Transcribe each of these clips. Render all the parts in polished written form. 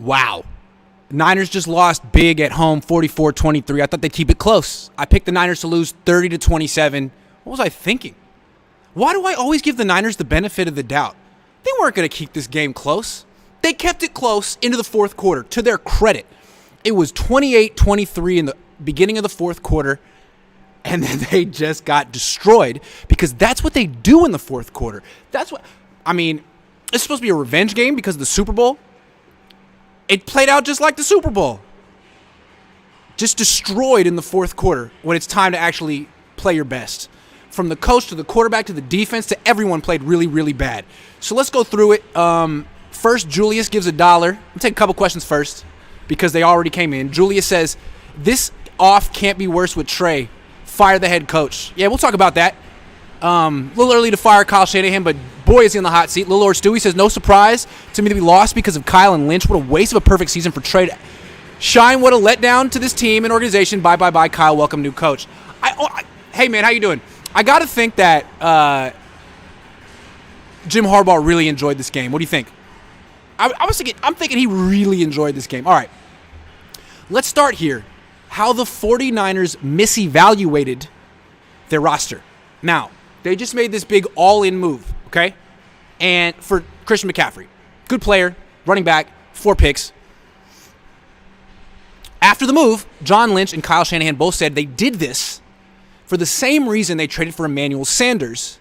Wow. Niners just lost big at home, 44-23. I thought they'd keep it close. I picked the Niners to lose 30-27. What was I thinking? Why do I always give the Niners the benefit of the doubt? They weren't going to keep this game close. They kept it close into the fourth quarter, to their credit. It was 28-23 in the beginning of the fourth quarter, and then they just got destroyed because that's what they do in the fourth quarter. It's supposed to be a revenge game because of the Super Bowl. It played out just like the Super Bowl. Just destroyed in the fourth quarter when it's time to actually play your best. From the coach to the quarterback to the defense to everyone played really, really bad. So let's go through it. First, Julius gives $1. I'll take a couple questions first because they already came in. Julius says, this off can't be worse with Trey. Fire the head coach. Yeah, we'll talk about that. A little early to fire Kyle Shanahan, but boy is he in the hot seat. Lil Lord Stewie says, no surprise to me that we lost because of Kyle and Lynch. What a waste of a perfect season for Trey. Shine, what a letdown to this team and organization. Bye, Kyle. Welcome, new coach. Hey, man, how you doing? I got to think that Jim Harbaugh really enjoyed this game. What do you think? I'm thinking he really enjoyed this game. All right. Let's start here. How the 49ers misevaluated their roster. Now, they just made this big all-in move, okay? And for Christian McCaffrey. Good player, running back, 4 picks. After the move, John Lynch and Kyle Shanahan both said they did this for the same reason they traded for Emmanuel Sanders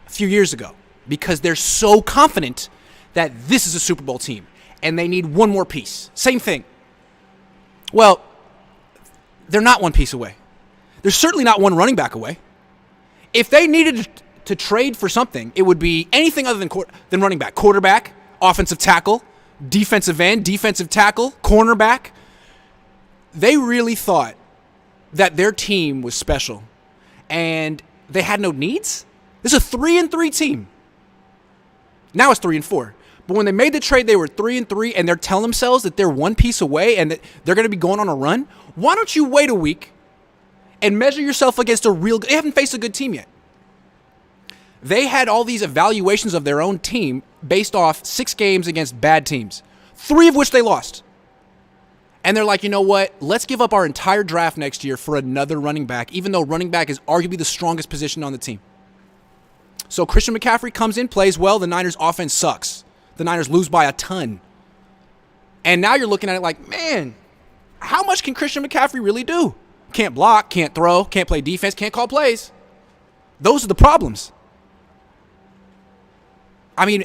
a few years ago. Because they're so confident that this is a Super Bowl team. And they need one more piece. Same thing. Well, they're not one piece away. They're certainly not one running back away. If they needed to trade for something, it would be anything other than running back. Quarterback, offensive tackle, defensive end, defensive tackle, cornerback. They really thought that their team was special and they had no needs. This is a 3-3 team. Now it's 3-4. But when they made the trade, they were 3-3, and they're telling themselves that they're one piece away and that they're going to be going on a run. Why don't you wait a week and measure yourself against they haven't faced a good team yet. They had all these evaluations of their own team based off 6 games against bad teams, 3 of which they lost. And they're like, you know what? Let's give up our entire draft next year for another running back, even though running back is arguably the strongest position on the team. So Christian McCaffrey comes in, plays well. The Niners' offense sucks. The Niners lose by a ton. And now you're looking at it like, man, how much can Christian McCaffrey really do? Can't block, can't throw, can't play defense, can't call plays. Those are the problems. I mean,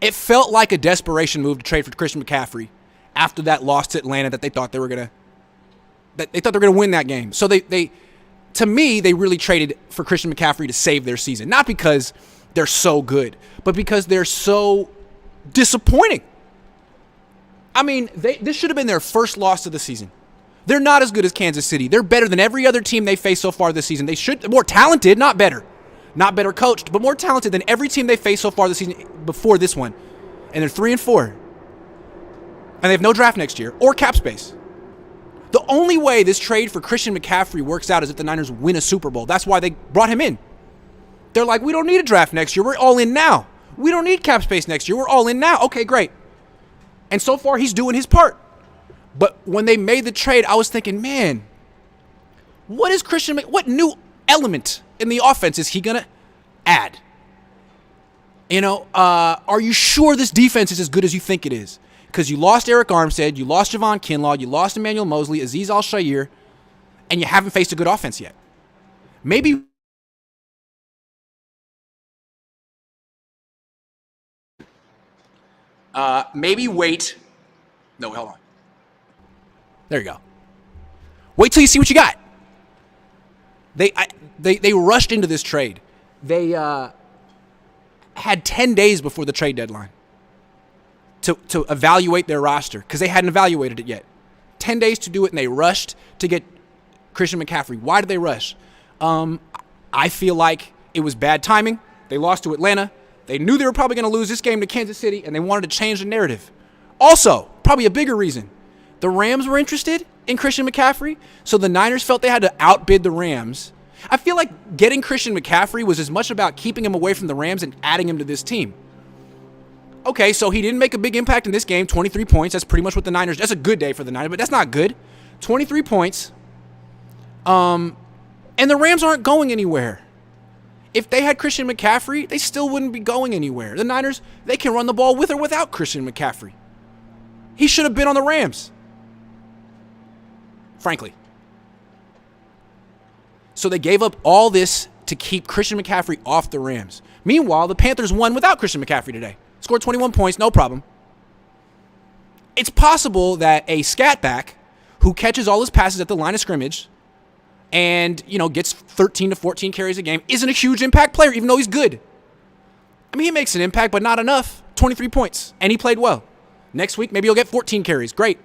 it felt like a desperation move to trade for Christian McCaffrey after that loss to Atlanta that they thought they were gonna win that game. So to me, they really traded for Christian McCaffrey to save their season. Not because they're so good, but because they're so disappointing. I mean, this should have been their first loss of the season. They're not as good as Kansas City. They're better than every other team they faced so far this season. More talented, not better. Not better coached, but more talented than every team they faced so far this season before this one. And they're 3-4. And they have no draft next year or cap space. The only way this trade for Christian McCaffrey works out is if the Niners win a Super Bowl. That's why they brought him in. They're like, we don't need a draft next year. We're all in now. We don't need cap space next year. We're all in now. Okay, great. And so far, he's doing his part. But when they made the trade, I was thinking, man, what new element in the offense is he going to add? Are you sure this defense is as good as you think it is? Because you lost Eric Armstead, you lost Javon Kinlaw, you lost Emmanuel Mosley, Azeez Al-Shaair, and you haven't faced a good offense yet. Maybe wait. No, hold on. There you go. Wait till you see what you got. They rushed into this trade. They had 10 days before the trade deadline to evaluate their roster because they hadn't evaluated it yet. 10 days to do it, and they rushed to get Christian McCaffrey. Why did they rush? I feel like it was bad timing. They lost to Atlanta. They knew they were probably going to lose this game to Kansas City, and they wanted to change the narrative. Also, probably a bigger reason, the Rams were interested in Christian McCaffrey, so the Niners felt they had to outbid the Rams. I feel like getting Christian McCaffrey was as much about keeping him away from the Rams and adding him to this team. Okay, so he didn't make a big impact in this game. 23 points. That's pretty much what the Niners. That's a good day for the Niners, but that's not good. 23 points. And the Rams aren't going anywhere. If they had Christian McCaffrey, they still wouldn't be going anywhere. The Niners, they can run the ball with or without Christian McCaffrey. He should have been on the Rams. Frankly. So they gave up all this to keep Christian McCaffrey off the Rams. Meanwhile, the Panthers won without Christian McCaffrey today. Scored 21 points, no problem. It's possible that a scat back who catches all his passes at the line of scrimmage and, gets 13 to 14 carries a game isn't a huge impact player, even though he's good. I mean, he makes an impact, but not enough. 23 points, and he played well. Next week, maybe he'll get 14 carries. Great.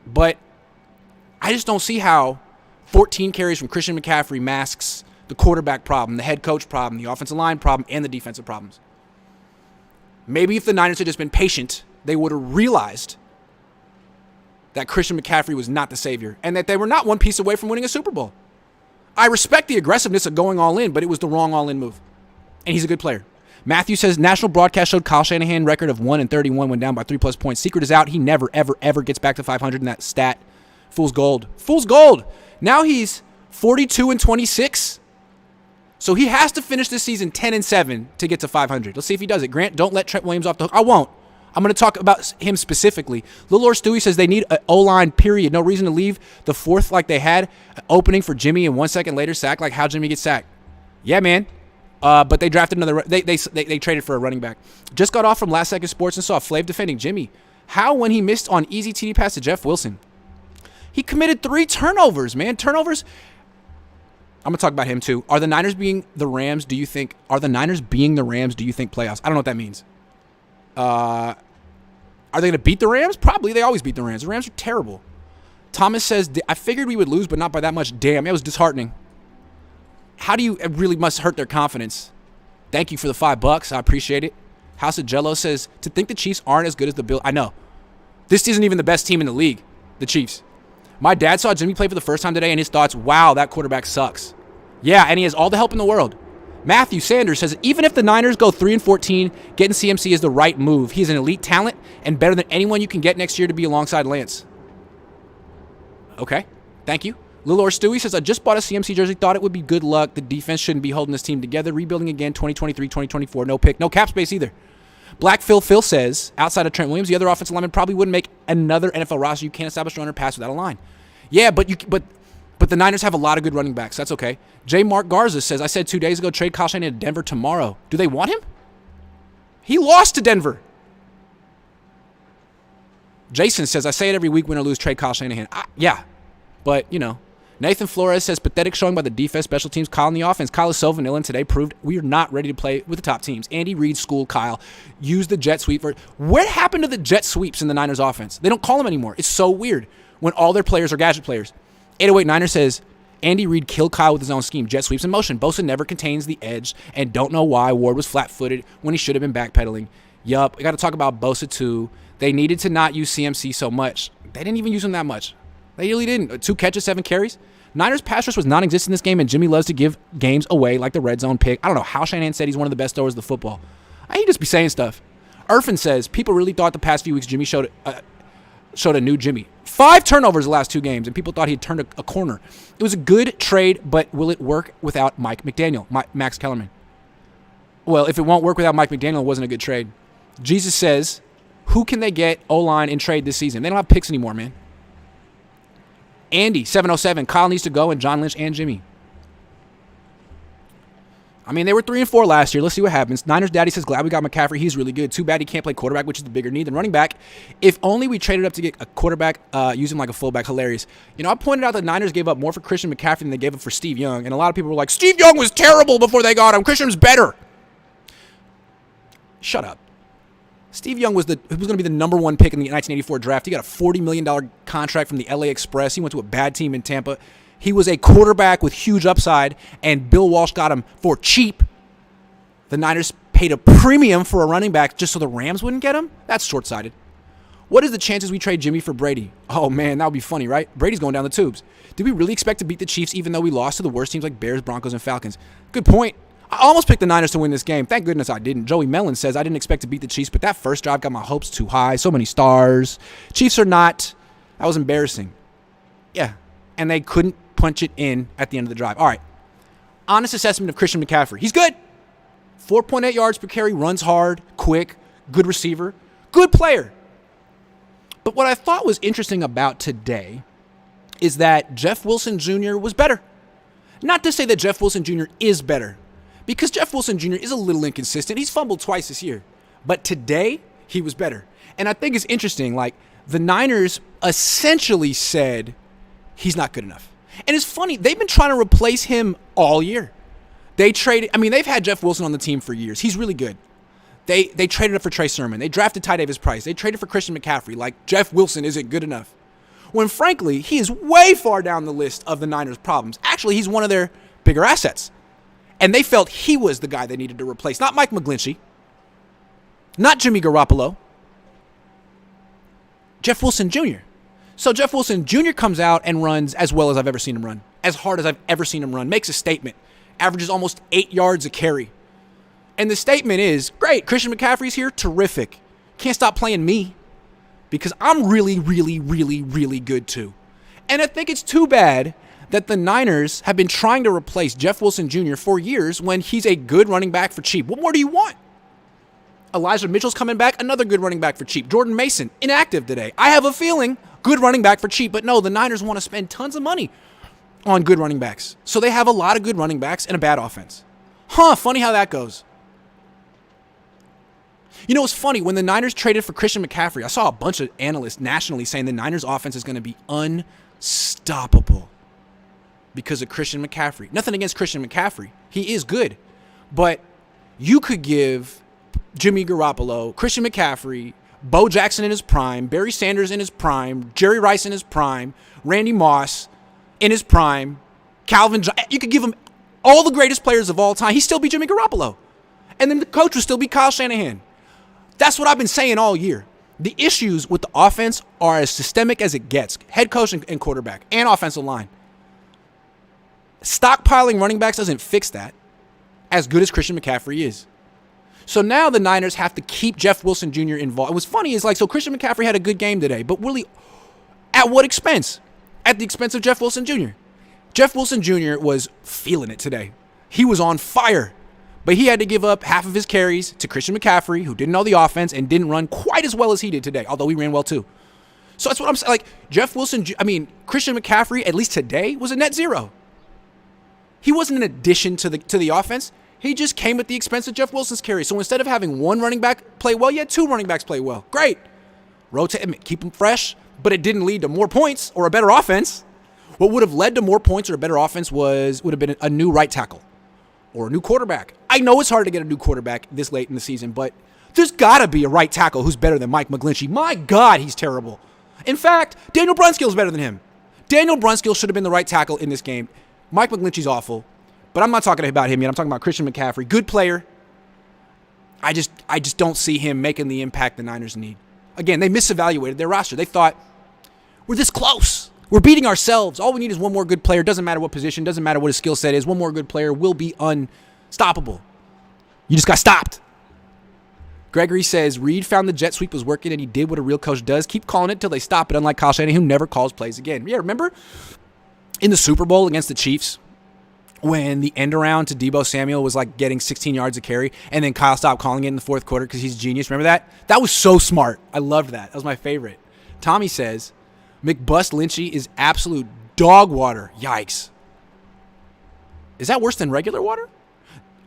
But I just don't see how 14 carries from Christian McCaffrey masks the quarterback problem, the head coach problem, the offensive line problem, and the defensive problems. Maybe if the Niners had just been patient, they would have realized that Christian McCaffrey was not the savior and that they were not one piece away from winning a Super Bowl. I respect the aggressiveness of going all in, but it was the wrong all-in move. And he's a good player. Matthew says, national broadcast showed Kyle Shanahan record of 1-31 when down by 3+ points. Secret is out. He never, ever, ever gets back to 500 in that stat. Fool's gold. Fool's gold. Now he's 42-26. So he has to finish this season 10-7 to get to 500. Let's see if he does it. Grant, don't let Trent Williams off the hook. I won't. I'm going to talk about him specifically. Lil or Stewie says they need an O-line, period. No reason to leave the fourth like they had. Opening for Jimmy and 1 second later sack, like how Jimmy gets sacked. Yeah, man. But they drafted another. They traded for a running back. Just got off from Last Second Sports and saw Flav defending Jimmy. How when he missed on easy TD pass to Jeff Wilson? He committed 3 turnovers, man. Turnovers. I'm going to talk about him too. Are the Niners being the Rams, do you think? Are the Niners being the Rams, do you think playoffs? I don't know what that means. Are they going to beat the Rams? Probably. They always beat the Rams. The Rams are terrible. Thomas says, I figured we would lose, but not by that much. Damn, it was disheartening. How do you, it really must hurt their confidence. Thank you for the $5. I appreciate it. House of Jello says, to think the Chiefs aren't as good as the Bills. I know. This isn't even the best team in the league, the Chiefs. My dad saw Jimmy play for the first time today, and his thoughts, wow, that quarterback sucks. Yeah, and he has all the help in the world. Matthew Sanders says, even if the Niners go 3-14, getting CMC is the right move. He's an elite talent and better than anyone you can get next year to be alongside Lance. Okay, thank you. Lil or Stewie says, I just bought a CMC jersey, thought it would be good luck. The defense shouldn't be holding this team together. Rebuilding again, 2023, 2024, no pick, no cap space either. Black Phil says, outside of Trent Williams, the other offensive lineman probably wouldn't make another NFL roster. You can't establish a run or pass without a line. Yeah, but the Niners have a lot of good running backs. That's okay. J. Mark Garza says, I said 2 days ago, trade Kyle Shanahan to Denver tomorrow. Do they want him? He lost to Denver. Jason says, I say it every week, win or lose, trade Kyle Shanahan. Yeah, but, Nathan Flores says, pathetic showing by the defense, special teams, Kyle in the offense. Kyle is so vanilla, and today proved we are not ready to play with the top teams. Andy Reid schooled Kyle. Use the jet sweep. What happened to the jet sweeps in the Niners offense? They don't call them anymore. It's so weird when all their players are gadget players. 808 Niner says, Andy Reid killed Kyle with his own scheme. Jet sweeps in motion. Bosa never contains the edge, and don't know why Ward was flat-footed when he should have been backpedaling. Yup, we got to talk about Bosa too. They needed to not use CMC so much. They didn't even use him that much. They really didn't. 2 catches, 7 carries. Niners pass rush was non-existent in this game, and Jimmy loves to give games away like the red zone pick. I don't know how Shanahan said he's one of the best throwers of the football. He just be saying stuff. Irfin says, people really thought the past few weeks Jimmy showed a new Jimmy. 5 turnovers the last 2 games, and people thought he'd turned a corner. It was a good trade, but will it work without Mike McDaniel, Max Kellerman? Well, if it won't work without Mike McDaniel, it wasn't a good trade. Jesus says, who can they get O-line in trade this season? They don't have picks anymore, man. Andy, 707, Kyle needs to go, and John Lynch and Jimmy. I mean, they were 3-4 last year. Let's see what happens. Niners daddy says, glad we got McCaffrey. He's really good. Too bad he can't play quarterback, which is the bigger need than running back. If only we traded up to get a quarterback, use him like a fullback. Hilarious. I pointed out that Niners gave up more for Christian McCaffrey than they gave up for Steve Young, and a lot of people were like, Steve Young was terrible before they got him. Christian's better. Shut up. Steve Young was going to be the number 1 pick in the 1984 draft. He got a $40 million contract from the LA Express. He went to a bad team in Tampa. He was a quarterback with huge upside, and Bill Walsh got him for cheap. The Niners paid a premium for a running back just so the Rams wouldn't get him? That's short-sighted. What is the chances we trade Jimmy for Brady? Oh, man, that would be funny, right? Brady's going down the tubes. Did we really expect to beat the Chiefs even though we lost to the worst teams like Bears, Broncos, and Falcons? Good point. I almost picked the Niners to win this game. Thank goodness I didn't. Joey Mellon says, I didn't expect to beat the Chiefs, but that first drive got my hopes too high. So many stars. Chiefs are not. That was embarrassing. Yeah. And they couldn't punch it in at the end of the drive. All right. Honest assessment of Christian McCaffrey. He's good. 4.8 yards per carry, runs hard, quick, good receiver, good player. But what I thought was interesting about today is that Jeff Wilson Jr. was better. Not to say that Jeff Wilson Jr. is better, because Jeff Wilson Jr. is a little inconsistent. He's fumbled twice this year. But today, he was better. And I think it's interesting, like, the Niners essentially said he's not good enough. And it's funny, they've been trying to replace him all year. They've had Jeff Wilson on the team for years. He's really good. They traded up for Trey Sermon. They drafted Ty Davis Price. They traded for Christian McCaffrey. Like, Jeff Wilson isn't good enough. When, frankly, he is way far down the list of the Niners' problems. Actually, he's one of their bigger assets. And they felt he was the guy they needed to replace. Not Mike McGlinchey. Not Jimmy Garoppolo. Jeff Wilson Jr. So Jeff Wilson Jr. comes out and runs as well as I've ever seen him run. As hard as I've ever seen him run. Makes a statement. Averages almost 8 yards a carry. And the statement is, great, Christian McCaffrey's here, terrific. Can't stop playing me because I'm really, really, really, really good too. And I think it's too bad that the Niners have been trying to replace Jeff Wilson Jr. for years when he's a good running back for cheap. What more do you want? Elijah Mitchell's coming back, another good running back for cheap. Jordan Mason, inactive today. I have a feeling, good running back for cheap. But no, the Niners want to spend tons of money on good running backs. So they have a lot of good running backs and a bad offense. Funny how that goes. You know, it's funny. When the Niners traded for Christian McCaffrey, I saw a bunch of analysts nationally saying the Niners offense is going to be unstoppable because of Christian McCaffrey. Nothing against Christian McCaffrey. He is good. But you could give Jimmy Garoppolo, Christian McCaffrey, Bo Jackson in his prime, Barry Sanders in his prime, Jerry Rice in his prime, Randy Moss in his prime, Calvin Johnson. You could give him all the greatest players of all time. He'd still be Jimmy Garoppolo. And then the coach would still be Kyle Shanahan. That's what I've been saying all year. The issues with the offense are as systemic as it gets. Head coach and quarterback and offensive line. Stockpiling running backs doesn't fix that, as good as Christian McCaffrey is. So now the Niners have to keep Jeff Wilson Jr. involved. What's funny is, like, so Christian McCaffrey had a good game today, but really, at what expense? At the expense of Jeff Wilson Jr. Jeff Wilson Jr. was feeling it today. He was on fire. But he had to give up half of his carries to Christian McCaffrey, who didn't know the offense and didn't run quite as well as he did today, although he ran well too. So that's what I'm saying. Like, Christian McCaffrey, at least today, was a net zero. He wasn't an addition to the offense. He just came at the expense of Jeff Wilson's carry. So instead of having one running back play well, you had two running backs play well. Great. Rotate him, keep him fresh, but it didn't lead to more points or a better offense. What would have led to more points or a better offense would have been a new right tackle or a new quarterback. I know it's hard to get a new quarterback this late in the season, but there's got to be a right tackle who's better than Mike McGlinchey. My God, he's terrible. In fact, Daniel Brunskill's better than him. Daniel Brunskill should have been the right tackle in this game. Mike McGlinchey's awful, but I'm not talking about him yet. I'm talking about Christian McCaffrey. Good player. I just don't see him making the impact the Niners need. Again, they misevaluated their roster. They thought, we're this close. We're beating ourselves. All we need is one more good player. Doesn't matter what position. Doesn't matter what his skill set is. One more good player will be unstoppable. You just got stopped. Gregory says, Reed found the jet sweep was working and he did what a real coach does. Keep calling it till they stop it, unlike Kyle Shanahan, who never calls plays again. Yeah, remember in the Super Bowl against the Chiefs when the end around to Deebo Samuel was like getting 16 yards of carry and then Kyle stopped calling it in the fourth quarter because he's a genius. Remember that? That was so smart. I loved that. That was my favorite. Tommy says, McBust Lynchy is absolute dog water. Yikes. Is that worse than regular water?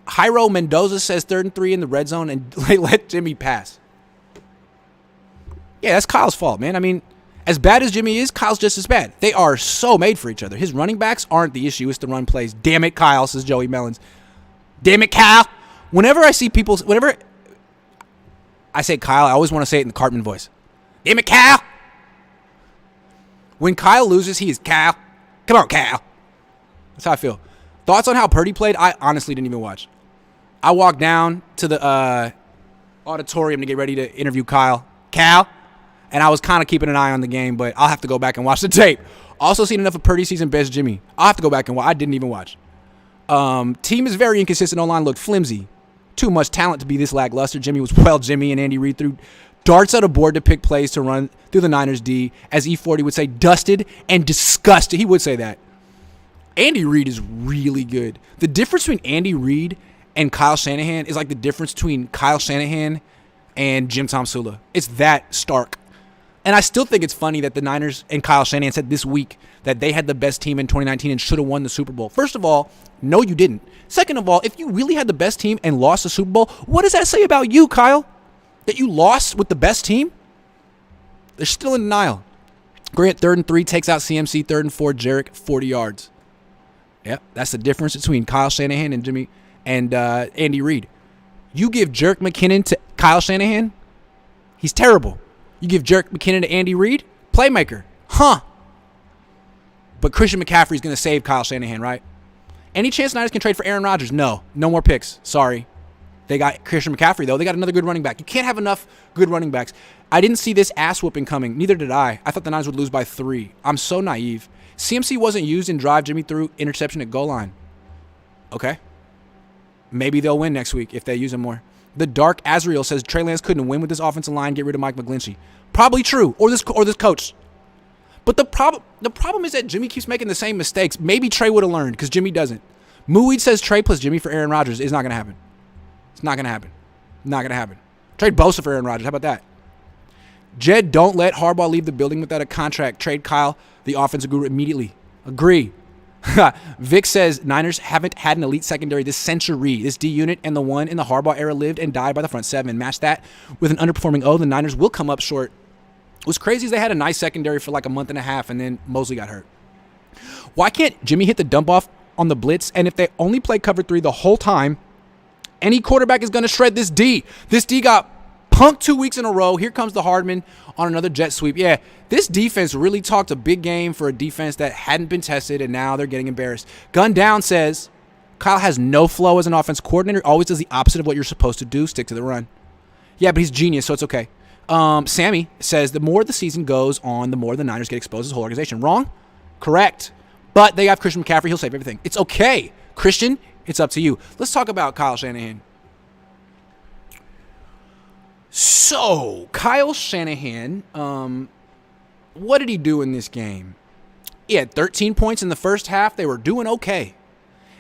Jairo Mendoza says 3rd and 3 in the red zone and they let Jimmy pass. Yeah, that's Kyle's fault, man. I mean, as bad as Jimmy is, Kyle's just as bad. They are so made for each other. His running backs aren't the issue. It's the run plays. Damn it, Kyle, says Joey Mellons. Damn it, Kyle. Whenever I say Kyle, I always want to say it in the Cartman voice. Damn it, Kyle. When Kyle loses, he is Kyle. Come on, Kyle. That's how I feel. Thoughts on how Purdy played? I honestly didn't even watch. I walked down to the auditorium to get ready to interview Cal, and I was kind of keeping an eye on the game, but I'll have to go back and watch the tape. Also seen enough of Purdy season best Jimmy. I'll have to go back and watch. I didn't even watch. Team is very inconsistent. O-line looked flimsy. Too much talent to be this lackluster. Jimmy and Andy Reid threw darts at a board to pick plays to run through the Niners D. As E40 would say, dusted and disgusted. He would say that. Andy Reid is really good. The difference between Andy Reid and Kyle Shanahan is like the difference between Kyle Shanahan and Jim Tomsula. It's that stark. And I still think it's funny that the Niners and Kyle Shanahan said this week that they had the best team in 2019 and should have won the Super Bowl. First of all, no, you didn't. Second of all, if you really had the best team and lost the Super Bowl, what does that say about you, Kyle? That you lost with the best team? They're still in denial. Grant, 3rd and 3, takes out CMC. 3rd and 4, Jarek, 40 yards. Yep, that's the difference between Kyle Shanahan and Andy Reid. You give Jerick McKinnon to Kyle Shanahan, he's terrible. You give Jerick McKinnon to Andy Reid, playmaker. Huh. But Christian McCaffrey is going to save Kyle Shanahan, right? Any chance Niners can trade for Aaron Rodgers? No. No more picks. Sorry. They got Christian McCaffrey, though. They got another good running back. You can't have enough good running backs. I didn't see this ass whooping coming. Neither did I. I thought the Niners would lose by 3. I'm so naive. CMC wasn't used in drive. Jimmy threw interception at goal line. Okay. Maybe they'll win next week if they use him more. The Dark Azrael says Trey Lance couldn't win with this offensive line. Get rid of Mike McGlinchey. Probably true. Or this coach. But the problem is that Jimmy keeps making the same mistakes. Maybe Trey would have learned because Jimmy doesn't. Muid says Trey plus Jimmy for Aaron Rodgers is not going to happen. It's not going to happen. Not going to happen. Trade Bosa for Aaron Rodgers. How about that? Jed, don't let Harbaugh leave the building without a contract. Trade Kyle, the offensive guru, immediately. Agree. Vic says Niners haven't had an elite secondary this century. This D unit and the one in the Harbaugh era lived and died by the front seven. Match that with an underperforming O, the Niners will come up short. What's crazy is they had a nice secondary for like a month and a half, and then Mosley got hurt. Why can't Jimmy hit the dump off on the blitz? And if they only play cover 3 the whole time, any quarterback is going to shred this D. This D got punked 2 weeks in a row. Here comes the Hardman on another jet sweep. Yeah, this defense really talked a big game for a defense that hadn't been tested, and now they're getting embarrassed. Gun Down says Kyle has no flow as an offense coordinator. Always does the opposite of what you're supposed to do. Stick to the run. Yeah, but he's genius, so it's okay. Sammy says the more the season goes on, the more the Niners get exposed as a whole organization. Wrong? Correct. But they have Christian McCaffrey. He'll save everything. It's okay. Christian, it's up to you. Let's talk about Kyle Shanahan. So, Kyle Shanahan, what did he do in this game? He had 13 points in the first half. They were doing okay.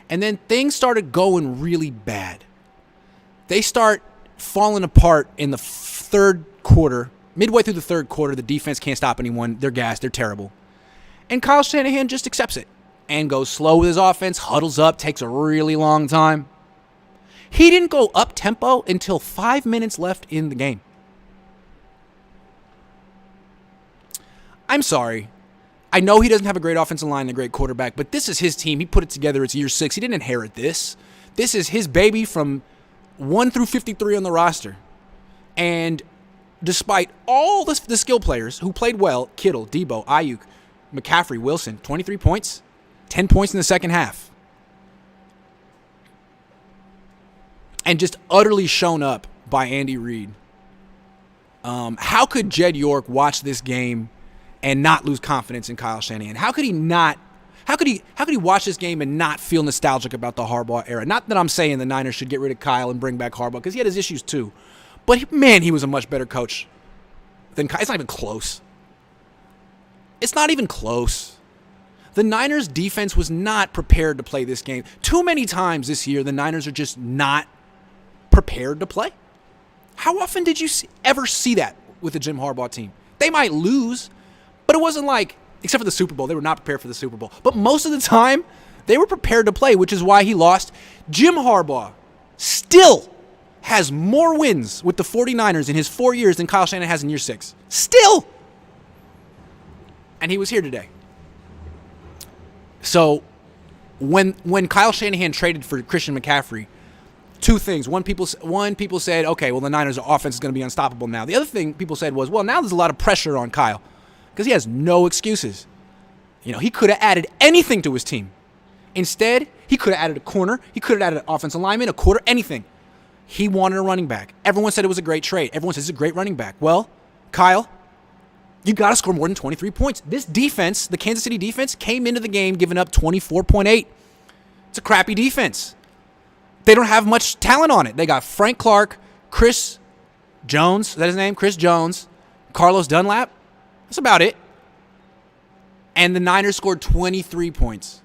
And then things started going really bad. They start falling apart in the third quarter. Midway through the third quarter, the defense can't stop anyone. They're gassed. They're terrible. And Kyle Shanahan just accepts it and goes slow with his offense, huddles up, takes a really long time. He didn't go up-tempo until 5 minutes left in the game. I'm sorry. I know he doesn't have a great offensive line and a great quarterback, but this is his team. He put it together. It's year 6. He didn't inherit this. This is his baby from 1 through 53 on the roster. And despite all the skill players who played well, Kittle, Debo, Ayuk, McCaffrey, Wilson, 23 points, 10 points in the second half. And just utterly shown up by Andy Reid. How could Jed York watch this game and not lose confidence in Kyle Shanahan? How could he not? How could he watch this game and not feel nostalgic about the Harbaugh era? Not that I'm saying the Niners should get rid of Kyle and bring back Harbaugh, because he had his issues too. But man, he was a much better coach than Kyle. It's not even close. It's not even close. The Niners defense was not prepared to play this game. Too many times this year, the Niners are just not prepared to play. How often did you ever see that with the Jim Harbaugh team? They might lose, but it wasn't like, except for the Super Bowl, they were not prepared for the Super Bowl. But most of the time, they were prepared to play, which is why he lost. Jim Harbaugh still has more wins with the 49ers in his 4 years than Kyle Shanahan has in year 6. Still! And he was here today. So, when Kyle Shanahan traded for Christian McCaffrey, two things. One, people said, okay, well, the Niners' offense is going to be unstoppable now. The other thing people said was, well, now there's a lot of pressure on Kyle because he has no excuses. You know, he could have added anything to his team. Instead, he could have added a corner. He could have added an offensive lineman, a quarter, anything. He wanted a running back. Everyone said it was a great trade. Everyone says it's a great running back. Well, Kyle, you got to score more than 23 points. This defense, the Kansas City defense, came into the game giving up 24.8. It's a crappy defense. They don't have much talent on it. They got Frank Clark, Chris Jones, is that his name? Chris Jones, Carlos Dunlap. That's about it. And the Niners scored 23 points.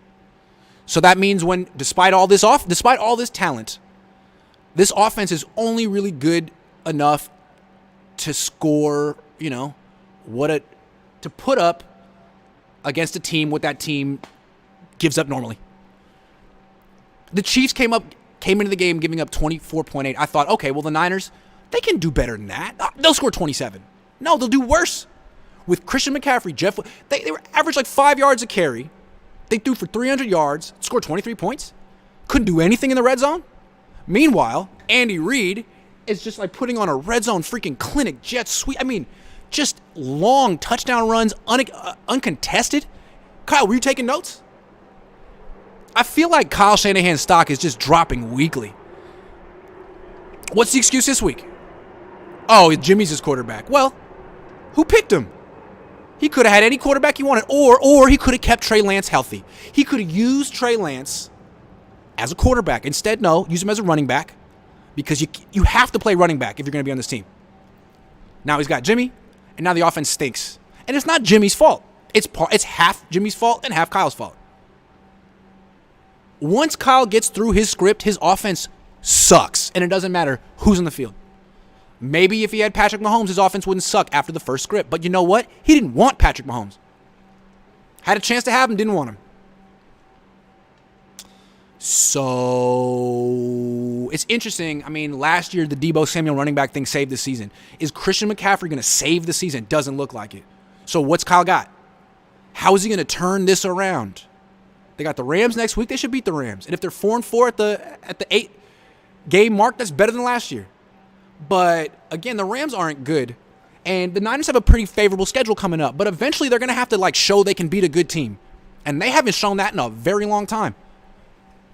So that means despite all this talent, this offense is only really good enough to score, to put up against a team what that team gives up normally. The Chiefs came into the game giving up 24.8. I thought, okay, well, the Niners, they can do better than that. They'll score 27. No, they'll do worse. With Christian McCaffrey, they were average like 5 yards a carry. They threw for 300 yards, scored 23 points. Couldn't do anything in the red zone. Meanwhile, Andy Reid is just like putting on a red zone freaking clinic, jet sweep. I mean, just long touchdown runs, uncontested. Kyle, were you taking notes? I feel like Kyle Shanahan's stock is just dropping weekly. What's the excuse this week? Oh, Jimmy's his quarterback. Well, who picked him? He could have had any quarterback he wanted, or he could have kept Trey Lance healthy. He could have used Trey Lance as a quarterback. Instead, no, use him as a running back because you have to play running back if you're going to be on this team. Now he's got Jimmy, and now the offense stinks. And it's not Jimmy's fault. It's half Jimmy's fault and half Kyle's fault. Once Kyle gets through his script, his offense sucks, and it doesn't matter who's on the field. Maybe if he had Patrick Mahomes, his offense wouldn't suck after the first script. But you know what? He didn't want Patrick Mahomes. Had a chance to have him, didn't want him. So it's interesting. I mean, last year, the Deebo Samuel running back thing saved the season. Is Christian McCaffrey going to save the season? Doesn't look like it. So what's Kyle got? How is he going to turn this around? They got the Rams next week. They should beat the Rams. And if they're 4-4 at the 8-game mark, that's better than last year. But, again, the Rams aren't good. And the Niners have a pretty favorable schedule coming up. But eventually they're going to have to, show they can beat a good team. And they haven't shown that in a very long time.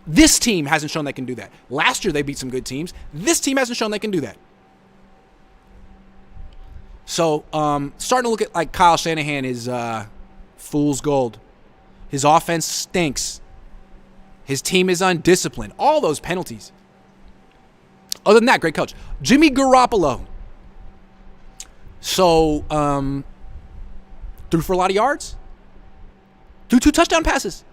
This team hasn't shown they can do that. Last year they beat some good teams. This team hasn't shown they can do that. So, starting to look at, Kyle Shanahan is fool's gold. His offense stinks. His team is undisciplined. All those penalties. Other than that, great coach. Jimmy Garoppolo. So, threw for a lot of yards. Threw 2 touchdown passes.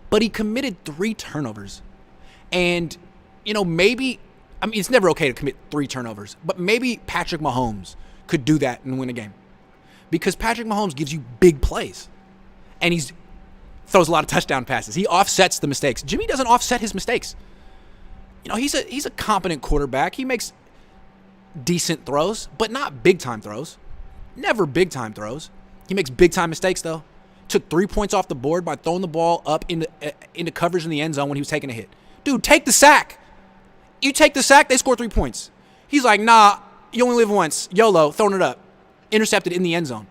But he committed 3 turnovers. And, maybe, it's never okay to commit 3 turnovers. But maybe Patrick Mahomes could do that and win a game. Because Patrick Mahomes gives you big plays. And he throws a lot of touchdown passes. He offsets the mistakes. Jimmy doesn't offset his mistakes. He's a competent quarterback. He makes decent throws, but not big-time throws. Never big-time throws. He makes big-time mistakes, though. Took 3 points off the board by throwing the ball up into coverage in the end zone when he was taking a hit. Dude, take the sack. You take the sack, they score 3 points. He's like, nah, you only live once. YOLO, throwing it up. Intercepted in the end zone.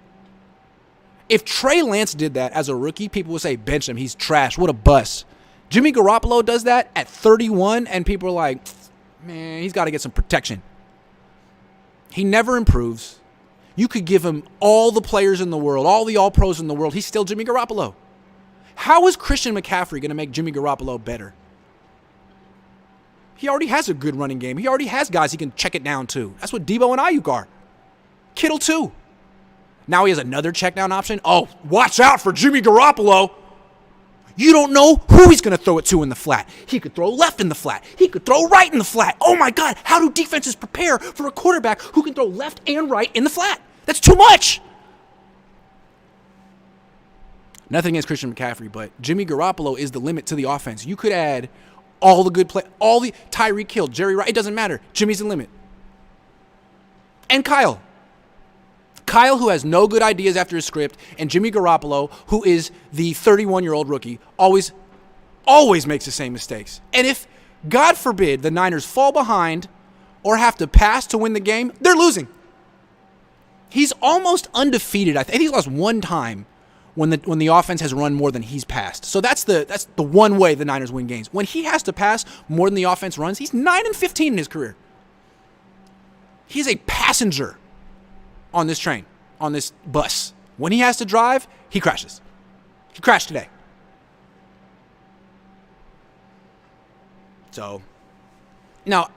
If Trey Lance did that as a rookie, people would say, bench him. He's trash. What a bust. Jimmy Garoppolo does that at 31, and people are like, man, he's got to get some protection. He never improves. You could give him all the players in the world, all the all-pros in the world. He's still Jimmy Garoppolo. How is Christian McCaffrey going to make Jimmy Garoppolo better? He already has a good running game. He already has guys he can check it down to. That's what Debo and Ayuk are. Kittle, too. Now he has another check down option. Oh, watch out for Jimmy Garoppolo. You don't know who he's going to throw it to in the flat. He could throw left in the flat. He could throw right in the flat. Oh, my God. How do defenses prepare for a quarterback who can throw left and right in the flat? That's too much. Nothing against Christian McCaffrey, but Jimmy Garoppolo is the limit to the offense. You could add all the good play, all the Tyreek Hill, Jerry Rice. It doesn't matter. Jimmy's the limit. And Kyle. Kyle, who has no good ideas after his script, and Jimmy Garoppolo, who is the 31-year-old rookie, always makes the same mistakes. And if, God forbid, the Niners fall behind or have to pass to win the game, they're losing. He's almost undefeated. I think he's lost one time when the offense has run more than he's passed. So that's the one way the Niners win games. When he has to pass more than the offense runs, he's 9-15 in his career. He's a passenger on this train, on this bus. When he has to drive, he crashes. He crashed today. So, now,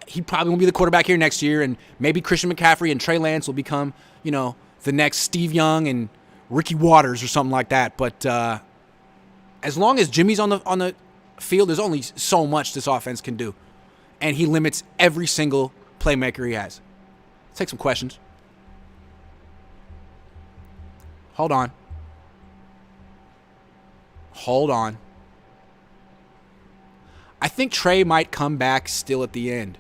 he probably won't be the quarterback here next year, and maybe Christian McCaffrey and Trey Lance will become, the next Steve Young and Ricky Waters or something like that. But as long as Jimmy's on the field, there's only so much this offense can do. And he limits every single playmaker he has. Let's take some questions. Hold on. I think Trey might come back still at the end.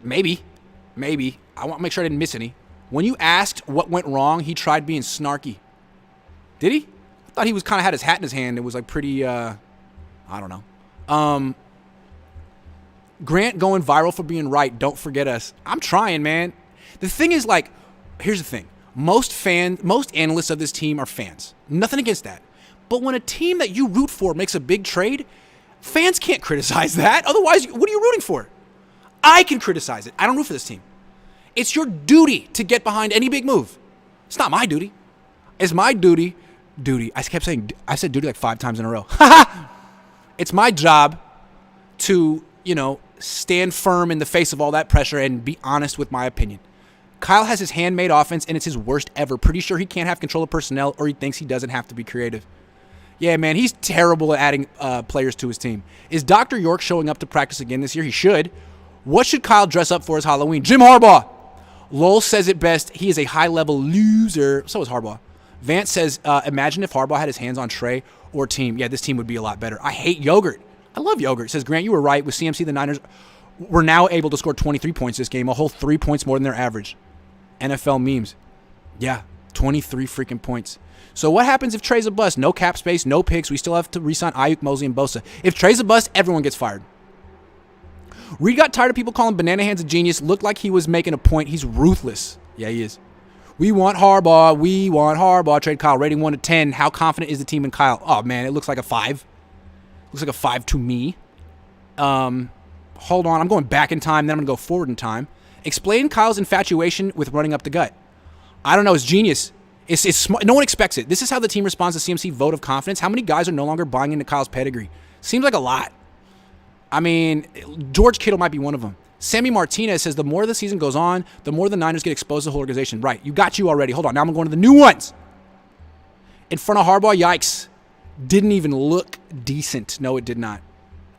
Maybe. I want to make sure I didn't miss any. When you asked what went wrong, he tried being snarky. Did he? I thought he was kind of had his hat in his hand. It was like pretty, I don't know. Grant going viral for being right. Don't forget us. I'm trying, man. The thing is, here's the thing. Most analysts of this team are fans. Nothing against that. But when a team that you root for makes a big trade, fans can't criticize that. Otherwise, what are you rooting for? I can criticize it. I don't root for this team. It's your duty to get behind any big move. It's not my duty. It's my duty. I said duty like 5 times in a row. It's my job to, stand firm in the face of all that pressure and be honest with my opinion. Kyle has his handmade offense, and it's his worst ever. Pretty sure he can't have control of personnel, or he thinks he doesn't have to be creative. Yeah, man, he's terrible at adding players to his team. Is Dr. York showing up to practice again this year? He should. What should Kyle dress up for as Halloween? Jim Harbaugh. Lowell says it best. He is a high-level loser. So is Harbaugh. Vance says, imagine if Harbaugh had his hands on Trey or team. Yeah, this team would be a lot better. I hate yogurt. I love yogurt. Says, Grant, you were right. With CMC, the Niners were now able to score 23 points this game, a whole 3 points more than their average. NFL memes. Yeah, 23 freaking points. So what happens if Trey's a bust? No cap space, no picks. We still have to re-sign Ayuk, Mosley, and Bosa. If Trey's a bust, everyone gets fired. Reed got tired of people calling Banana Hands a genius. Looked like he was making a point. He's ruthless. Yeah, he is. We want Harbaugh. Trade Kyle. Rating 1 to 10. How confident is the team in Kyle? Oh, man, it looks like a 5. Looks like a 5 to me. Hold on. I'm going back in time. Then I'm going to go forward in time. Explain Kyle's infatuation with running up the gut. I don't know. It's genius. It's smart. No one expects it. This is how the team responds to CMC vote of confidence. How many guys are no longer buying into Kyle's pedigree? Seems like a lot. I mean, George Kittle might be one of them. Sammy Martinez says the more the season goes on, the more the Niners get exposed to the whole organization. Right. You got you already. Hold on. Now I'm going to the new ones. In front of Harbaugh, yikes. Didn't even look decent. No, it did not.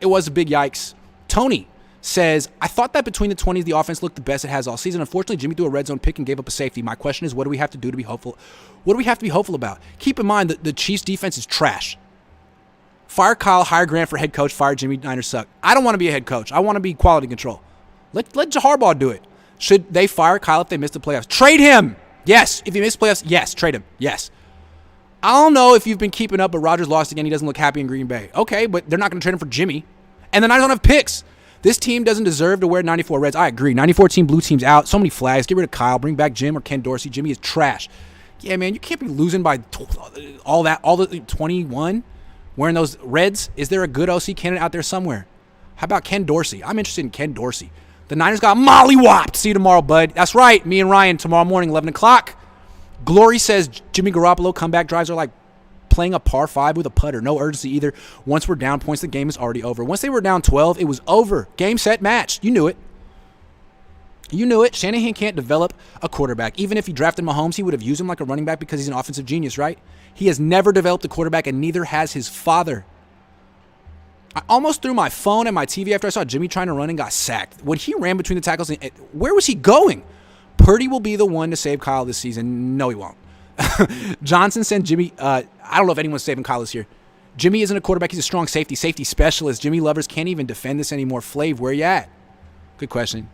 It was a big yikes. Tony says, I thought that between the 20s, the offense looked the best it has all season. Unfortunately, Jimmy threw a red zone pick and gave up a safety. My question is, what do we have to do to be hopeful? What do we have to be hopeful about? Keep in mind that the Chiefs' defense is trash. Fire Kyle, hire Grant for head coach, fire Jimmy, Niners suck. I don't want to be a head coach. I want to be quality control. Let Harbaugh do it. Should they fire Kyle if they miss the playoffs? Trade him. Yes. If he missed playoffs, yes. Trade him. Yes. I don't know if you've been keeping up, but Rodgers lost again. He doesn't look happy in Green Bay. Okay, but they're not going to trade him for Jimmy. And the Niners don't have picks. This team doesn't deserve to wear 94 Reds. I agree. 94 team blue team's out. So many flags. Get rid of Kyle. Bring back Jim or Ken Dorsey. Jimmy is trash. Yeah, man, you can't be losing by all the 21 wearing those Reds. Is there a good OC candidate out there somewhere? How about Ken Dorsey? I'm interested in Ken Dorsey. The Niners got molly-whopped. See you tomorrow, bud. That's right. Me and Ryan tomorrow morning, 11 o'clock. Glory says Jimmy Garoppolo comeback drives are like playing a par 5 with a putter. No urgency either. Once we're down points, the game is already over. Once they were down 12, it was over. Game, set, match. You knew it. You knew it. Shanahan can't develop a quarterback. Even if he drafted Mahomes, he would have used him like a running back because he's an offensive genius, right? He has never developed a quarterback, and neither has his father. I almost threw my phone at my TV after I saw Jimmy trying to run and got sacked. When he ran between the tackles, where was he going? Purdy will be the one to save Kyle this season. No, he won't. Johnson sent Jimmy. I don't know if anyone's saving Kyle this year. Jimmy isn't a quarterback. He's a strong safety specialist. Jimmy lovers can't even defend this anymore. Flav, where you at? Good question.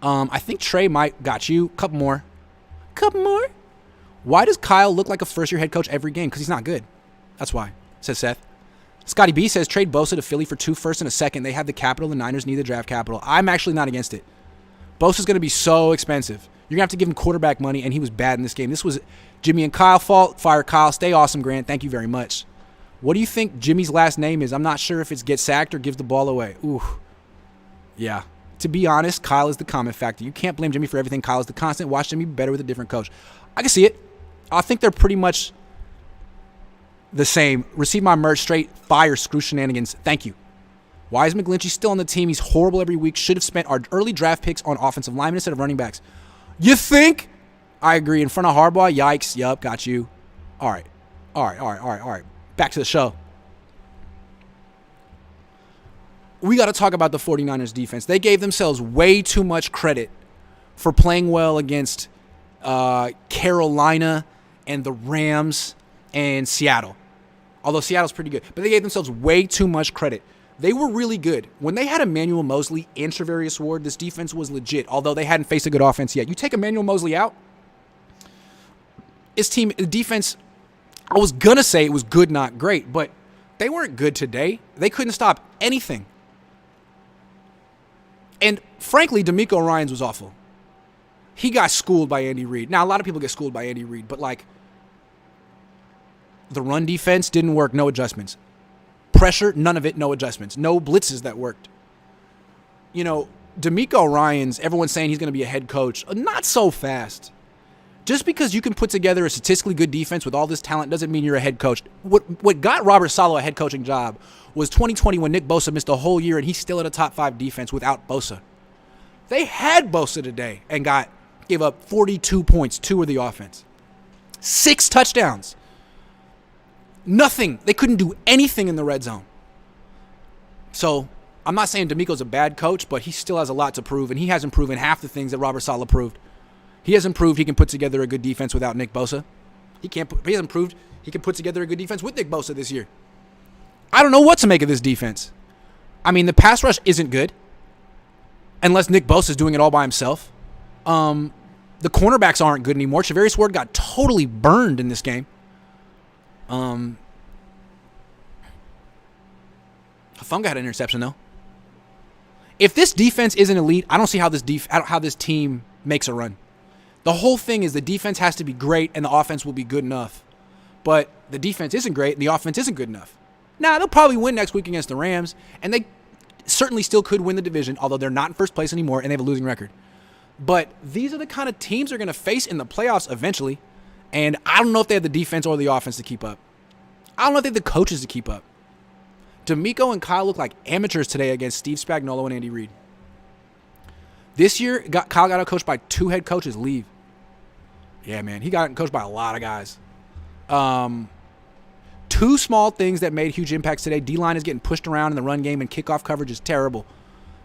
I think Trey might got you. Couple more. Why does Kyle look like a first-year head coach every game? Because he's not good. That's why, says Seth. Scotty B says, trade Bosa to Philly for 2 firsts and a second. They have the capital. The Niners need the draft capital. I'm actually not against it. Bosa's going to be so expensive. You're going to have to give him quarterback money, and he was bad in this game. This was Jimmy and Kyle fault. Fire Kyle. Stay awesome, Grant. Thank you very much. What do you think Jimmy's last name is? I'm not sure if it's get sacked or gives the ball away. Ooh. Yeah. To be honest, Kyle is the common factor. You can't blame Jimmy for everything. Kyle is the constant. Watch Jimmy be better with a different coach. I can see it. I think they're pretty much the same. Receive my merch, straight fire, screw shenanigans. Thank you. Why is McGlinchey still on the team? He's horrible every week. Should have spent our early draft picks on offensive linemen instead of running backs. You think? I agree. In front of Harbaugh, yikes. Yup, got you. All right. Back to the show. We got to talk about the 49ers defense. They gave themselves way too much credit for playing well against Carolina and the Rams and Seattle. Although Seattle's pretty good. But they gave themselves way too much credit. They were really good. When they had Emmanuel Mosley and Charvarius Ward, this defense was legit, although they hadn't faced a good offense yet. You take Emmanuel Mosley out, his team, the defense, I was going to say it was good, not great, but they weren't good today. They couldn't stop anything. And frankly, DeMeco Ryans was awful. He got schooled by Andy Reid. Now, a lot of people get schooled by Andy Reid, but like the run defense didn't work, no adjustments. Pressure, none of it, no adjustments. No blitzes that worked. You know, DeMeco Ryans, everyone's saying he's going to be a head coach. Not so fast. Just because you can put together a statistically good defense with all this talent doesn't mean you're a head coach. What got Robert Saleh a head coaching job was 2020 when Nick Bosa missed a whole year and he's still at a top 5 defense without Bosa. They had Bosa today and gave up 42 points, 2 of the offense. 6 touchdowns. Nothing. They couldn't do anything in the red zone. So, I'm not saying DeMeco's a bad coach, but he still has a lot to prove, and he hasn't proven half the things that Robert Saleh proved. He hasn't proved he can put together a good defense without Nick Bosa. He hasn't proved he can put together a good defense with Nick Bosa this year. I don't know what to make of this defense. I mean, the pass rush isn't good, unless Nick Bosa is doing it all by himself. The cornerbacks aren't good anymore. Charvarius Ward got totally burned in this game. Hufanga had an interception though. If this defense isn't elite, I don't see how this team makes a run. The whole thing is the defense has to be great and the offense will be good enough. But the defense isn't great and the offense isn't good enough. Now, they'll probably win next week against the Rams, and they certainly still could win the division, although they're not in first place anymore and they have a losing record. But these are the kind of teams they're going to face in the playoffs eventually. And I don't know if they have the defense or the offense to keep up. I don't know if they have the coaches to keep up. DeMeco and Kyle look like amateurs today against Steve Spagnuolo and Andy Reid. This year, Kyle got outcoached by 2 head coaches leave. Yeah, man. He got coached by a lot of guys. 2 small things that made huge impacts today. D-line is getting pushed around in the run game and kickoff coverage is terrible.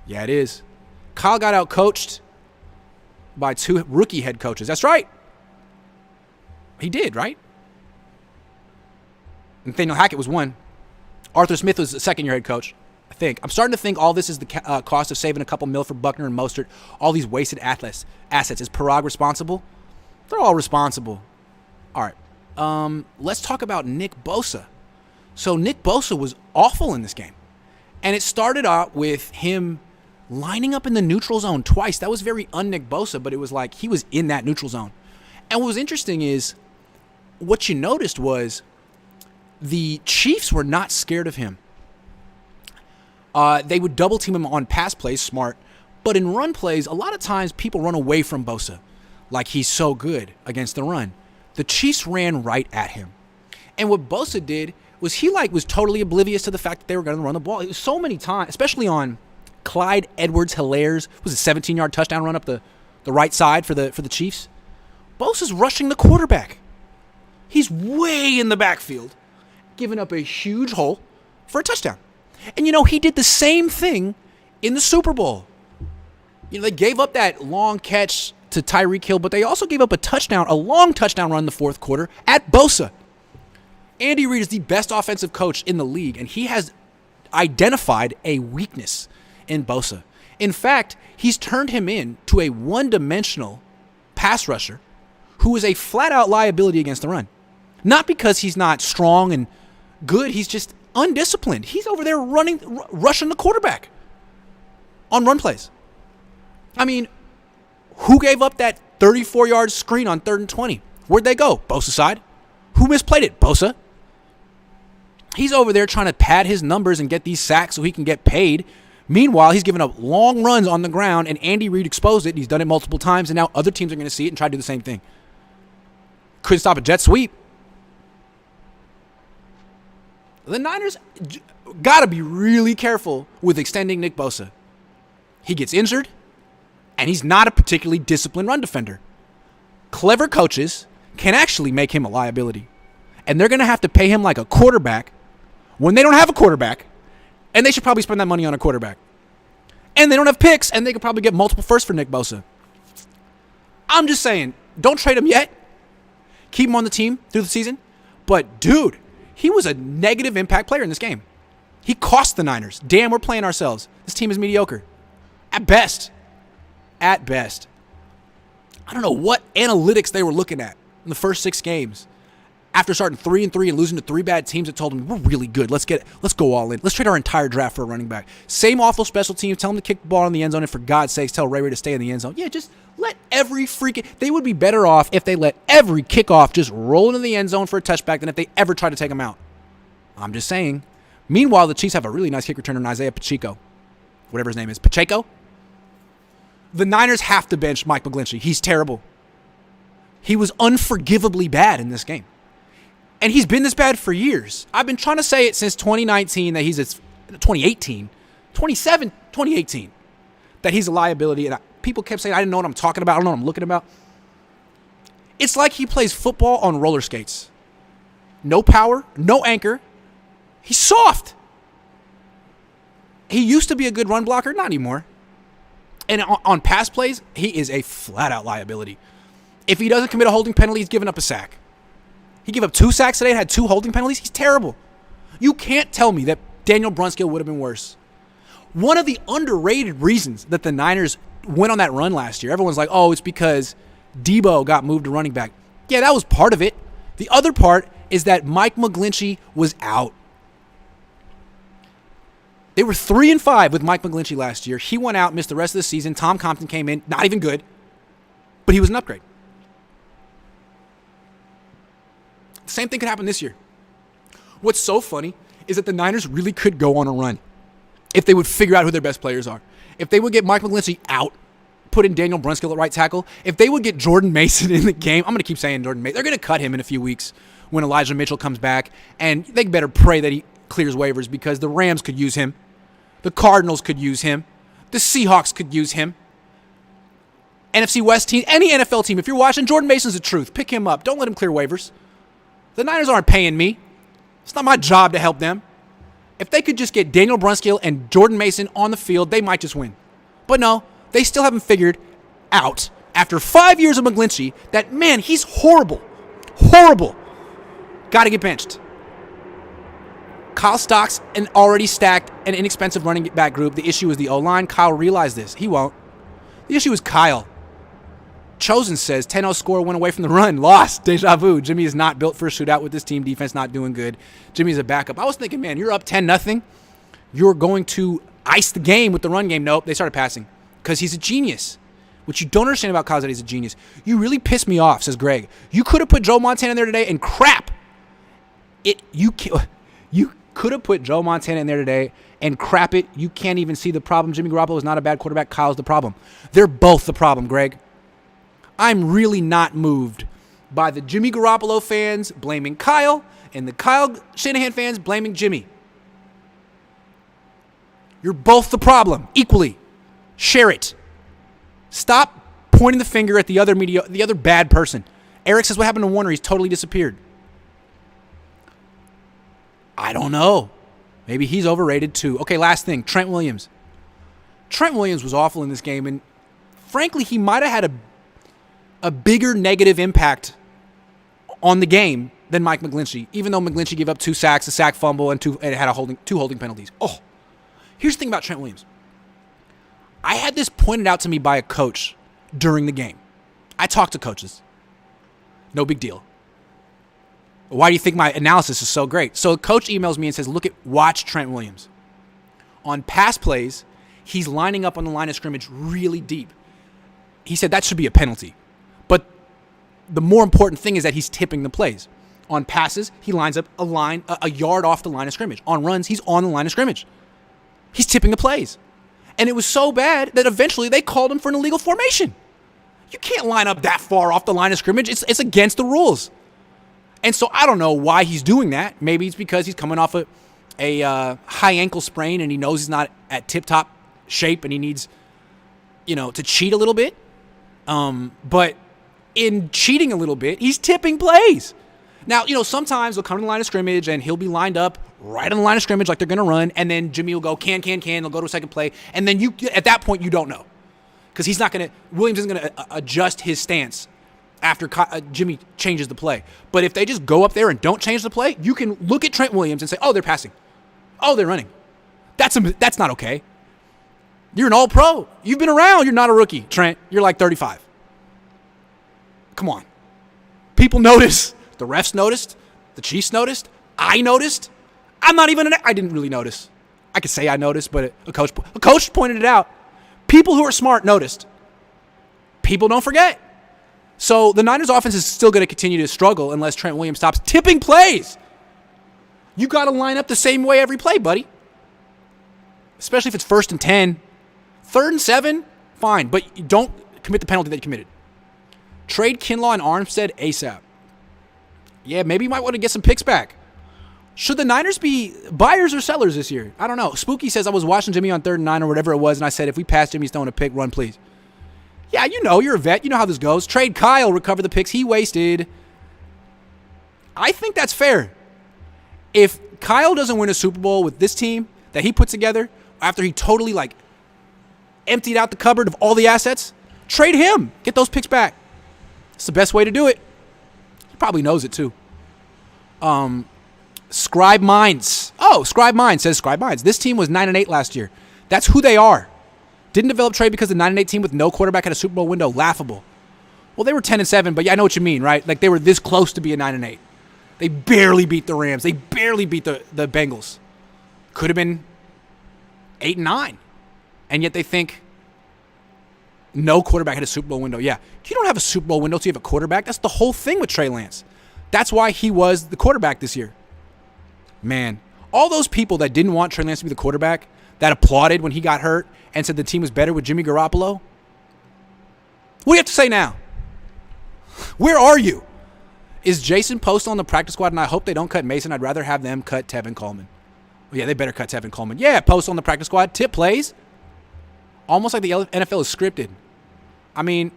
Yeah, it is. Kyle got outcoached by 2 rookie head coaches. That's right. He did, right? Nathaniel Hackett was 1. Arthur Smith was the second-year head coach, I think. I'm starting to think all this is the cost of saving a couple mil for Buckner and Mostert. All these wasted assets. Is Parag responsible? They're all responsible. All right. Let's talk about Nick Bosa. So Nick Bosa was awful in this game. And it started out with him lining up in the neutral zone twice. That was very un-Nick Bosa, but it was like he was in that neutral zone. And what was interesting is what you noticed was the Chiefs were not scared of him. They would double team him on pass plays, smart. But in run plays, a lot of times people run away from Bosa. Like he's so good against the run. The Chiefs ran right at him. And what Bosa did was he was totally oblivious to the fact that they were going to run the ball. It was so many times, especially on Clyde Edwards-Hilaire's, was a 17-yard touchdown run up the right side for the Chiefs. Bosa's rushing the quarterback. He's way in the backfield, giving up a huge hole for a touchdown. And, he did the same thing in the Super Bowl. They gave up that long catch to Tyreek Hill, but they also gave up a long touchdown run in the fourth quarter at Bosa. Andy Reid is the best offensive coach in the league, and he has identified a weakness in Bosa. In fact, he's turned him into a one-dimensional pass rusher who is a flat-out liability against the run. Not because he's not strong and good, he's just undisciplined. He's over there rushing the quarterback on run plays. I mean, who gave up that 34-yard screen on 3rd and 20? Where'd they go? Bosa side. Who misplayed it? Bosa. He's over there trying to pad his numbers and get these sacks so he can get paid. Meanwhile, he's giving up long runs on the ground, and Andy Reid exposed it. He's done it multiple times, and now other teams are going to see it and try to do the same thing. Couldn't stop a jet sweep. The Niners got to be really careful with extending Nick Bosa. He gets injured, and he's not a particularly disciplined run defender. Clever coaches can actually make him a liability. And they're going to have to pay him like a quarterback when they don't have a quarterback, and they should probably spend that money on a quarterback. And they don't have picks, and they could probably get multiple firsts for Nick Bosa. I'm just saying, don't trade him yet. Keep him on the team through the season. But, dude, he was a negative impact player in this game. He cost the Niners. Damn, we're playing ourselves. This team is mediocre. At best. At best. I don't know what analytics they were looking at in the first 6 games. After starting 3-3 and losing to 3 bad teams that told them, we're really good. Let's go all in. Let's trade our entire draft for a running back. Same awful special teams. Tell them to kick the ball in the end zone. And for God's sakes, tell Ray to stay in the end zone. Yeah, just let every freaking... They would be better off if they let every kickoff just roll into the end zone for a touchback than if they ever try to take them out. I'm just saying. Meanwhile, the Chiefs have a really nice kick returner in Isaiah Pacheco. Whatever his name is. Pacheco? The Niners have to bench Mike McGlinchey. He's terrible. He was unforgivably bad in this game. And he's been this bad for years. I've been trying to say it since 2019 that he's 2018, 2018, that he's a liability. And people kept saying, I didn't know what I'm talking about. I don't know what I'm looking about. It's like he plays football on roller skates. No power, no anchor. He's soft. He used to be a good run blocker, not anymore. And on pass plays, he is a flat-out liability. If he doesn't commit a holding penalty, he's giving up a sack. He gave up 2 sacks today and had 2 holding penalties. He's terrible. You can't tell me that Daniel Brunskill would have been worse. One of the underrated reasons that the Niners went on that run last year, everyone's like, oh, it's because Debo got moved to running back. Yeah, that was part of it. The other part is that Mike McGlinchey was out. They were 3-5 with Mike McGlinchey last year. He went out, missed the rest of the season. Tom Compton came in, not even good, but he was an upgrade. Same thing could happen this year. What's so funny is that the Niners really could go on a run if they would figure out who their best players are. If they would get Mike McGlinchey out, put in Daniel Brunskill at right tackle. If they would get Jordan Mason in the game, I'm going to keep saying Jordan Mason. They're going to cut him in a few weeks when Elijah Mitchell comes back, and they better pray that he clears waivers because the Rams could use him. The Cardinals could use him. The Seahawks could use him. NFC West team, any NFL team, if you're watching, Jordan Mason's the truth. Pick him up. Don't let him clear waivers. The Niners aren't paying me. It's not my job to help them. If they could just get Daniel Brunskill and Jordan Mason on the field, they might just win. But no, they still haven't figured out, after 5 years of McGlinchey, that, man, he's horrible. Horrible. Got to get benched. Kyle Stock's an already stacked and inexpensive running back group. The issue is the O-line. Kyle realized this. He won't. The issue is Kyle. Chosen says 10-0 score, went away from the run, lost, deja vu. Jimmy is not built for a shootout with this team. Defense not doing good. Jimmy's a backup. I was thinking, man, you're up 10-0. You're going to ice the game with the run game. Nope, they started passing because he's a genius. What you don't understand about Kyle is that he's a genius. You really pissed me off, says Greg. You could have put Joe Montana in there today and crap. You could have put Joe Montana in there today and crap it. You can't even see the problem. Jimmy Garoppolo is not a bad quarterback. Kyle's the problem. They're both the problem, Greg. I'm really not moved by the Jimmy Garoppolo fans blaming Kyle and the Kyle Shanahan fans blaming Jimmy. You're both the problem equally. Share it. Stop pointing the finger at the other bad person. Eric says, what happened to Warner? He's totally disappeared. I don't know. Maybe he's overrated too. Okay, last thing. Trent Williams. Trent Williams was awful in this game, and frankly, he might have had a bigger negative impact on the game than Mike McGlinchey, even though McGlinchey gave up 2 sacks, a sack fumble, and had 2 holding penalties. Oh, here's the thing about Trent Williams. I had this pointed out to me by a coach during the game. I talked to coaches. No big deal. Why do you think my analysis is so great? So a coach emails me and says, watch Trent Williams. On pass plays, he's lining up on the line of scrimmage really deep. He said that should be a penalty. But the more important thing is that he's tipping the plays. On passes, he lines up a yard off the line of scrimmage. On runs, he's on the line of scrimmage. He's tipping the plays. And it was so bad that eventually they called him for an illegal formation. You can't line up that far off the line of scrimmage. It's against the rules. And so I don't know why he's doing that. Maybe it's because he's coming off a high ankle sprain and he knows he's not at tip-top shape and he needs, to cheat a little bit. But in cheating a little bit, he's tipping plays. Now, sometimes they'll come to the line of scrimmage and he'll be lined up right on the line of scrimmage like they're going to run, and then Jimmy will go, can, they'll go to a second play, and then at that point you don't know. Because Williams isn't going to adjust his stance after Jimmy changes the play. But if they just go up there and don't change the play, you can look at Trent Williams and say, oh, they're passing. Oh, they're running. That's not okay. You're an all-pro. You've been around. You're not a rookie, Trent. You're like 35. Come on. People notice. The refs noticed. The Chiefs noticed. I noticed. I didn't really notice. I could say I noticed, but a coach pointed it out. People who are smart noticed. People don't forget. So the Niners offense is still going to continue to struggle unless Trent Williams stops tipping plays. You got to line up the same way every play, buddy. Especially if it's 1st and 10. 3rd and 7, fine. But you don't commit the penalty that you committed. Trade Kinlaw and Armstead ASAP. Yeah, maybe you might want to get some picks back. Should the Niners be buyers or sellers this year? I don't know. Spooky says, I was watching Jimmy on 3rd and 9 or whatever it was, and I said, if we pass Jimmy Stone a pick, run, please. Yeah, you're a vet. You know how this goes. Trade Kyle, recover the picks he wasted. I think that's fair. If Kyle doesn't win a Super Bowl with this team that he put together after he totally, emptied out the cupboard of all the assets, trade him. Get those picks back. It's the best way to do it. He probably knows it, too. Scribe Minds. Oh, Scribe Minds says Scribe Minds. This team was 9-8 last year. That's who they are. Didn't develop trade because the 9-8 team with no quarterback had a Super Bowl window. Laughable. Well, they were 10-7, but yeah, I know what you mean, right? Like they were this close to be a 9-8. They barely beat the Rams. They barely beat the Bengals. Could have been 8-9. And yet they think no quarterback had a Super Bowl window. Yeah, you don't have a Super Bowl window until you have a quarterback. That's the whole thing with Trey Lance. That's why he was the quarterback this year. Man, all those people that didn't want Trey Lance to be the quarterback, that applauded when he got hurt and said the team was better with Jimmy Garoppolo, what do you have to say now? Where are you? Is Jason Post on the practice squad, and I hope they don't cut Mason. I'd rather have them cut Tevin Coleman. Oh, yeah, they better cut Tevin Coleman. Yeah, Post on the practice squad. Tip plays. Almost like the NFL is scripted. I mean,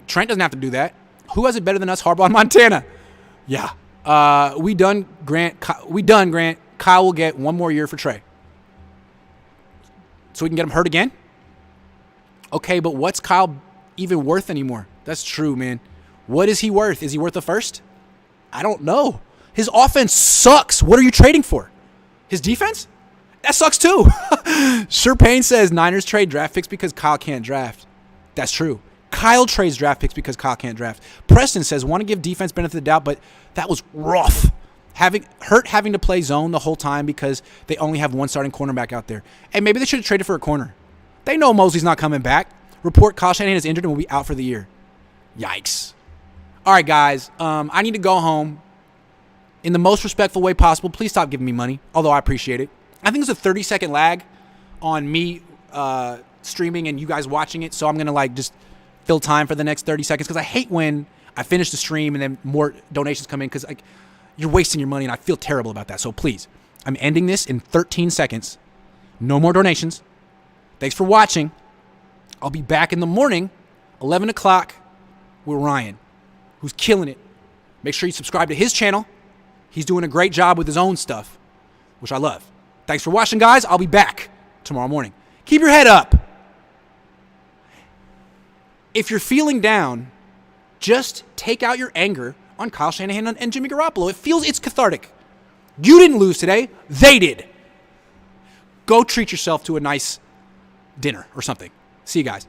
Trent doesn't have to do that. Who has it better than us, Harbaugh and Montana? Yeah. We done, Grant. Kyle will get one more year for Trey. So we can get him hurt again? Okay, but what's Kyle even worth anymore? That's true, man. What is he worth? Is he worth a first? I don't know. His offense sucks. What are you trading for? His defense? That sucks too. Sure Payne says Niners trade draft picks because Kyle can't draft. That's true. Kyle trades draft picks because Kyle can't draft. Preston says, want to give defense benefit of the doubt, but that was rough. Having to play zone the whole time because they only have one starting cornerback out there. And maybe they should have traded for a corner. They know Mosley's not coming back. Report Kyle Shanahan is injured and will be out for the year. Yikes. All right, guys. I need to go home in the most respectful way possible. Please stop giving me money, although I appreciate it. I think there's a 30-second lag on me streaming and you guys watching it, so I'm going to just fill time for the next 30 seconds because I hate when I finish the stream and then more donations come in because you're wasting your money and I feel terrible about that. So please, I'm ending this in 13 seconds. No more donations. Thanks for watching. I'll be back in the morning, 11 o'clock, with Ryan, who's killing it. Make sure you subscribe to his channel. He's doing a great job with his own stuff, which I love. Thanks for watching, guys. I'll be back tomorrow morning. Keep your head up. If you're feeling down, just take out your anger on Kyle Shanahan and Jimmy Garoppolo. It's cathartic. You didn't lose today. They did. Go treat yourself to a nice dinner or something. See you guys.